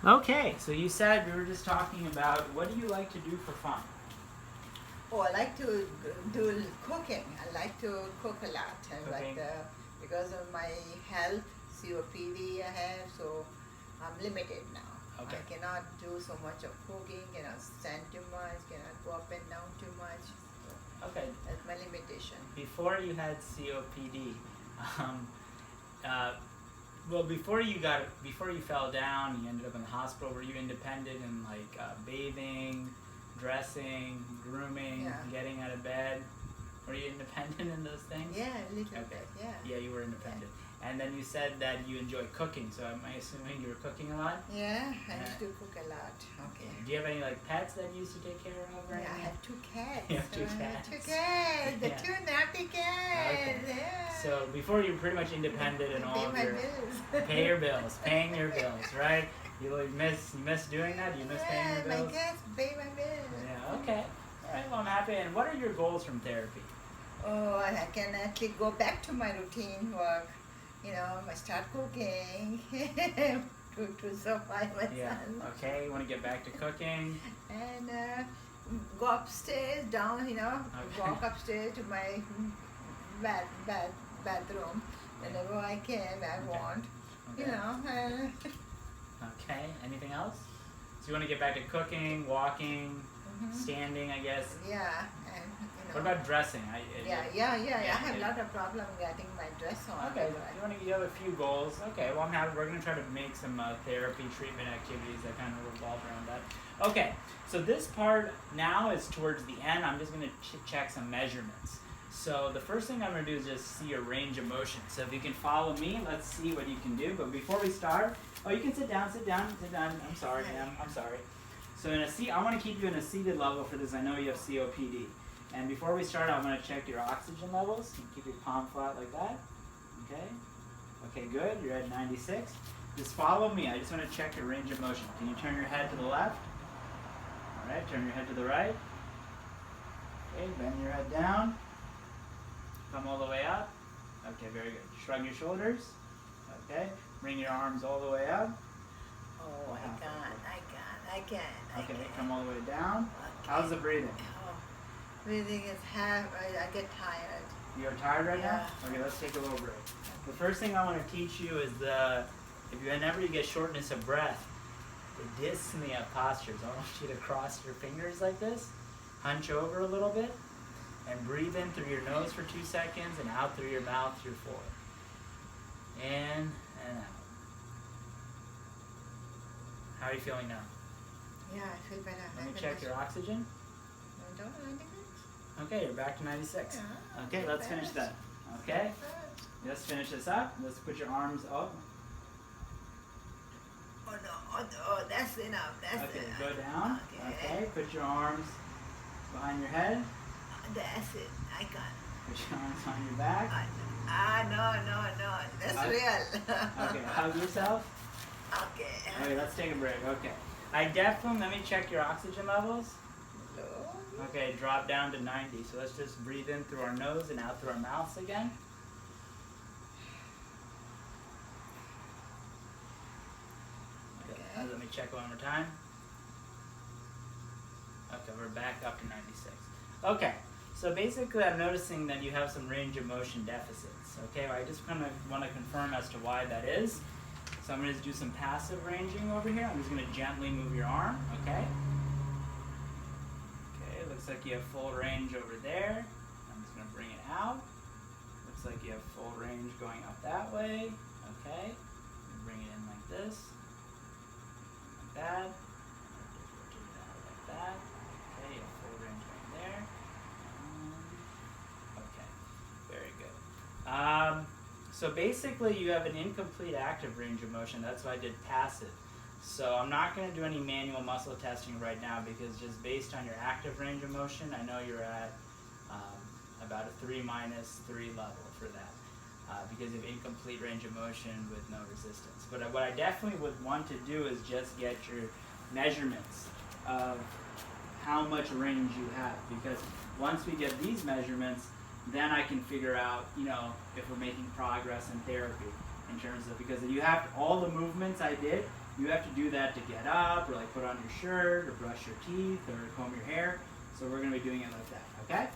Okay, so you said we were just talking about what do you like to do for fun? Oh, I like to do cooking. I like to cook a lot. Cooking. Because of my health, COPD I have, so I'm limited now. Okay. I cannot do so much of cooking, cannot stand too much, cannot go up and down too much. So Okay. that's my limitation. Before you had COPD, um, uh, well, before you fell down, you ended up in the hospital. Were you independent in like bathing, dressing, grooming, Yeah. getting out of bed? Were you independent in those things? Yeah, a little Okay. bit, yeah. Yeah, you were independent. And then you said that you enjoy cooking. So am I assuming you were cooking a lot? Yeah, I used to cook a lot. Okay. Do you have any like pets that you used to take care of? Or Yeah, I anything? have two cats. You have two I have cats. two cats. The Yeah. two naughty cats. Okay. Yeah. So before you were pretty much independent in all Pay of my your bills. paying your bills, right? You miss doing that? You miss paying your Yeah, bills? my cats pay my bills. Yeah, okay. All right, well, I'm happy. And what are your goals from therapy? Oh, I can actually go back to my routine work. I start cooking to survive my Yeah, son. okay. You want to get back to cooking? And go upstairs, down, walk upstairs to my bathroom whenever I can, I want. Okay. Okay, anything else? So you want to get back to cooking, walking, standing, I guess. Yeah, and What about dressing? Yeah. I have a lot of problem getting my dress on. Okay, you have a few goals. Okay, well we're going to try to make some therapy treatment activities that kind of revolve around that. Okay, so this part now is towards the end. I'm just going to check some measurements. So the first thing I'm going to do is just see your range of motion. So if you can follow me, let's see what you can do. But before we start, you can sit down. I'm sorry, ma'am. I'm sorry. So I want to keep you in a seated level for this. I know you have COPD. And before we start, I'm going to check your oxygen levels. You keep your palm flat like that. Okay. Okay, good. You're at 96. Just follow me. I just want to check your range of motion. Can you turn your head to the left? All right. Turn your head to the right. Okay. Bend your head down. Come all the way up. Okay, very good. Shrug your shoulders. Okay. Bring your arms all the way up. Oh, I can't. Okay, come all the way down. Okay. How's the breathing? Breathing is I get tired. You're tired right now? Okay, let's take a little break. The first thing I want to teach you is whenever you get shortness of breath, the dyspnea postures. I want you to cross your fingers like this, hunch over a little bit, and breathe in through your nose for 2 seconds and out through your mouth through 4. In and out. How are you feeling now? Yeah, I feel better. Let me check your oxygen. Okay, you're back to 96. Yeah, Okay, let's finish that. Okay? Let's finish this up. Let's put your arms up. Oh no, that's enough. That's Okay, enough. go down. Okay, put your arms behind your head. That's it. I got Put your arms on your back. No. That's real. Okay, hug yourself. Okay. Okay, let's take a break. Okay. Let me check your oxygen levels. Okay, drop down to 90. So let's just breathe in through our nose and out through our mouths again. Okay, let me check one more time. Okay, we're back up to 96. Okay, so basically I'm noticing that you have some range of motion deficits. Okay, I just kind of want to confirm as to why that is. So I'm going to do some passive ranging over here. I'm just going to gently move your arm, okay? Okay, looks like you have full range over there. I'm just going to bring it out. Looks like you have full range going up that way, okay? Bring it in like this, like that. Rotate it out like that. Okay, you have full range going there. Okay, very good. So basically you have an incomplete active range of motion. That's why I did passive. So I'm not going to do any manual muscle testing right now because just based on your active range of motion, I know you're at about a 3 minus 3 level for that because you have incomplete range of motion with no resistance. But what I definitely would want to do is just get your measurements of how much range you have, because once we get these measurements, then I can figure out, if we're making progress in therapy in terms of, because you have all the movements I did, You have to do that to get up, or like put on your shirt, or brush your teeth, or comb your hair. So we're gonna be doing it like that, okay?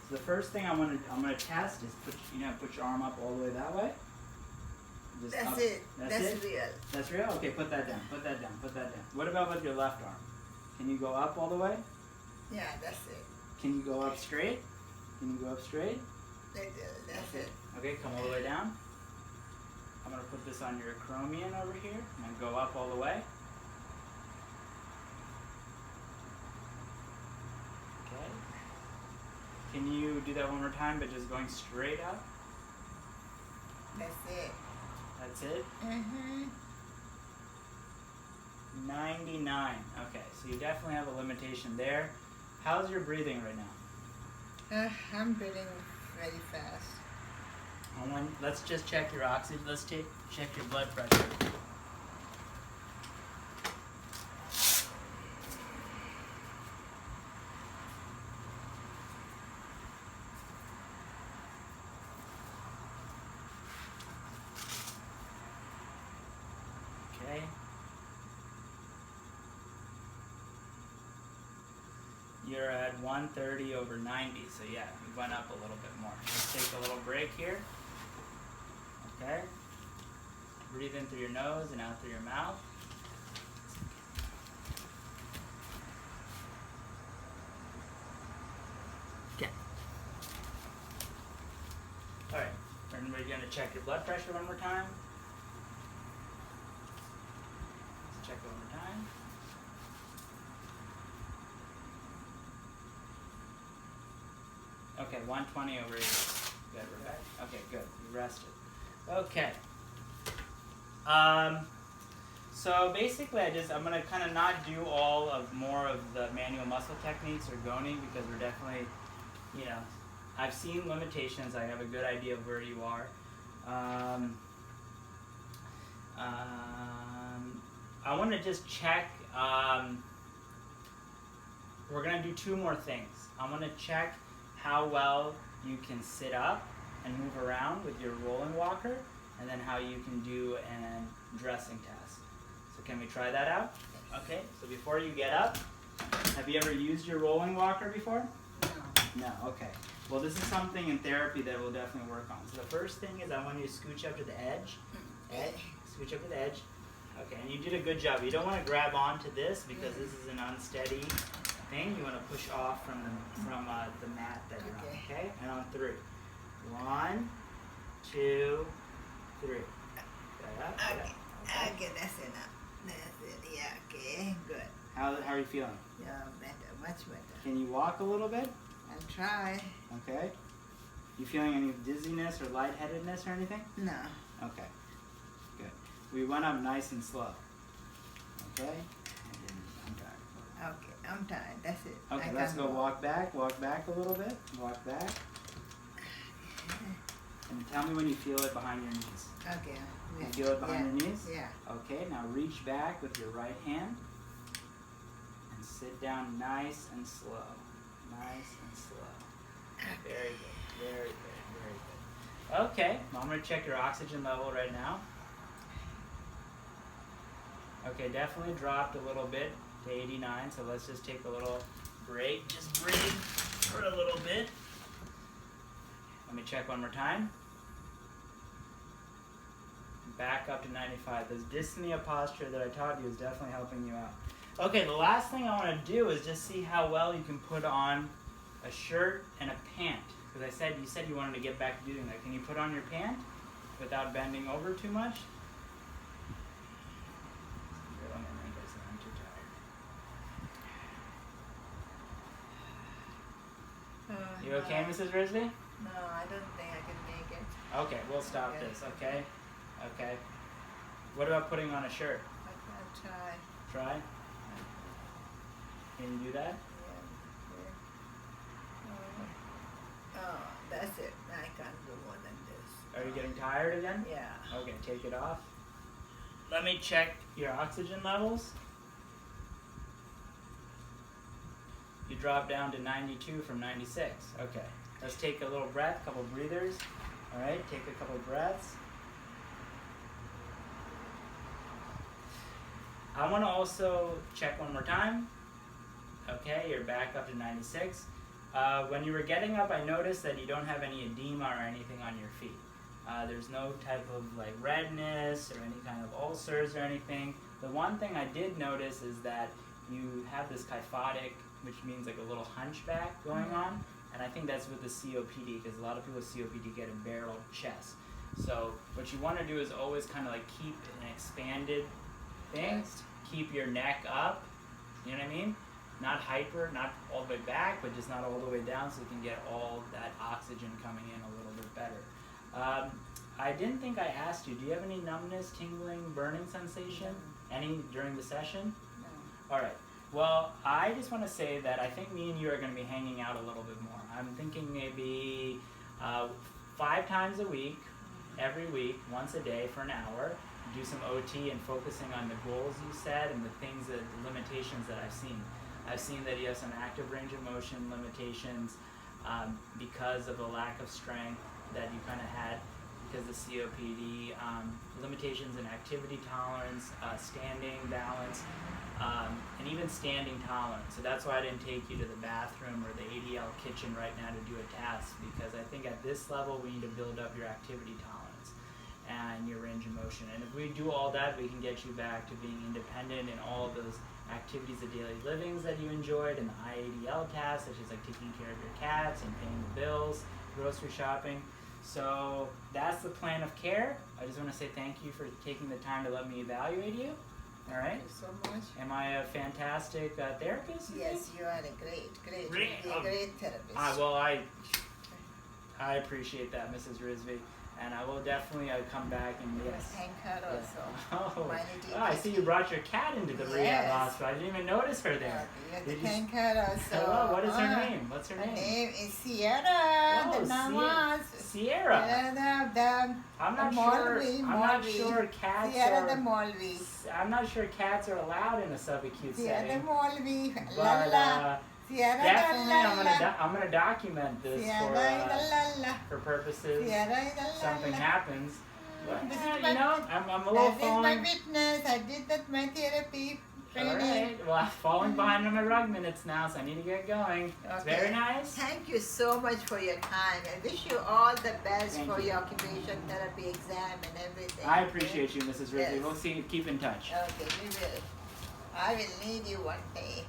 So the first thing I'm gonna test is put your arm up all the way that way. Just That's up. it. That's it? Real. That's real? Okay, put that down, put that down, put that down. What about with your left arm? Can you go up all the way? Yeah, that's it. Can you go up straight? Can you go up straight? That's it. Okay, come all the way down. I'm gonna put this on your acromion over here and go up all the way. Okay. Can you do that one more time, but just going straight up? That's it. That's it? Mm-hmm. 99. Okay, so you definitely have a limitation there. How's your breathing right now? I'm breathing very fast. Let's just check your oxygen. Let's check your blood pressure. Okay. You're at 130 over 90, so yeah, you went up a little bit more. Let's take a little break here. Okay. Breathe in through your nose and out through your mouth. Okay. All right. And we're going to check your blood pressure one more time. Let's check it one more time. Okay, 120 over 80. Good, we're back. Okay, good. You rested. Okay. So basically I'm gonna kind of not do more of the manual muscle techniques or goning because we're definitely, I've seen limitations. I have a good idea of where you are. I want to just check, we're gonna do two more things. I want to check how well you can sit up and move around with your rolling walker, and then how you can do a dressing test. So can we try that out? Okay, so before you get up, have you ever used your rolling walker before? No. No, okay. Well, this is something in therapy that we'll definitely work on. So the first thing is I want you to scooch up to the edge. Scooch up to the edge. Okay, and you did a good job. You don't want to grab onto this because this is an unsteady thing. You want to push off from the mat that you're on, okay? And on 3. 1, 2, 3. Okay, that's enough. That's it. Yeah, okay, good. How are you feeling? Yeah, better, much better. Can you walk a little bit? I'll try. Okay. You feeling any dizziness or lightheadedness or anything? No. Okay. Good. We went up nice and slow. Okay? I'm tired. Okay, I'm tired. That's it. Okay, let's go walk back a little bit. Walk back. And tell me when you feel it behind your knees. Okay. You feel it behind your knees? Yeah. Okay, now reach back with your right hand and sit down nice and slow. Nice and slow. Very good, very good, very good. Okay, well, I'm going to check your oxygen level right now. Okay, definitely dropped a little bit to 89, so let's just take a little break. Just breathe for a little bit. Let me check one more time. Back up to 95. This dyspnea posture that I taught you is definitely helping you out. Okay, the last thing I want to do is just see how well you can put on a shirt and a pant. Because you said you wanted to get back to doing that. Can you put on your pant without bending over too much? I'm too tired. You okay, Mrs. Rizvi? No, I don't think I can make it. Okay, we'll stop this, okay? Okay. What about putting on a shirt? I'll try. Try? Can you do that? Yeah. Oh, that's it. I can't do more than this. Are you getting tired again? Yeah. Okay, take it off. Let me check your oxygen levels. You dropped down to 92 from 96. Okay. Let's take a little breath, couple breathers. All right, take a couple breaths. I want to also check one more time. Okay, you're back up to 96. When you were getting up, I noticed that you don't have any edema or anything on your feet. There's no type of like redness or any kind of ulcers or anything. The one thing I did notice is that you have this kyphotic, which means like a little hunchback going on, and I think that's with the COPD, because a lot of people with COPD get a barrel chest. So what you want to do is always kind of like keep an expanded thing, keep your neck up, you know what I mean? Not hyper, not all the way back, but just not all the way down, so you can get all that oxygen coming in a little bit better. I didn't think I asked you, do you have any numbness, tingling, burning sensation? Any during the session? No. All right. Well, I just want to say that I think me and you are going to be hanging out a little bit more. I'm thinking maybe 5 times a week, every week, once a day for an hour. Do some OT and focusing on the goals you set and the things that, the limitations that I've seen. I've seen that you have some active range of motion limitations because of the lack of strength that you kind of had because of COPD, limitations in activity tolerance, standing balance, and even standing tolerance. So that's why I didn't take you to the bathroom or the ADL kitchen right now to do a task, because I think at this level we need to build up your activity tolerance and your range of motion. And if we do all that, we can get you back to being independent in all of those activities of daily livings that you enjoyed, and the IADL tasks, such as like taking care of your cats and paying the bills, grocery shopping. So that's the plan of care. I just want to say thank you for taking the time to let me evaluate you. All right. Thank you so much. Am I a fantastic therapist? Yes, you are a great. Really? You'll be a great therapist. Well, I appreciate that, Mrs. Rizvi, and I will definitely come back and Yes, thank her also. Oh, Mine I see you brought your cat into the rehab Yes. hospital. I didn't even notice her there. You have Did to you thank her also. Hello, what is her name? What's her Her name? name is Sierra. Oh, The Namas. Sierra. I'm not sure. I'm not sure cats Sierra the are. Molvi. I'm not sure cats are allowed in a subacute Sierra the setting. Molvi. But Lala. Sierra definitely, the I'm gonna document this Sierra the Lala. for purposes. Sierra the Something Lala. happens. But, This is you my- know, I'm a little That is my falling. witness. I did that my therapy All training. right. Well, I'm falling behind on my rug minutes now, so I need to get going. It's Okay. very nice. Thank you so much for your time. I wish you all the best Thank for you. your occupation therapy exam and everything. I appreciate you, Mrs. Ridley. Yes. We'll see. Keep in touch. Okay, we will. I will need you one day.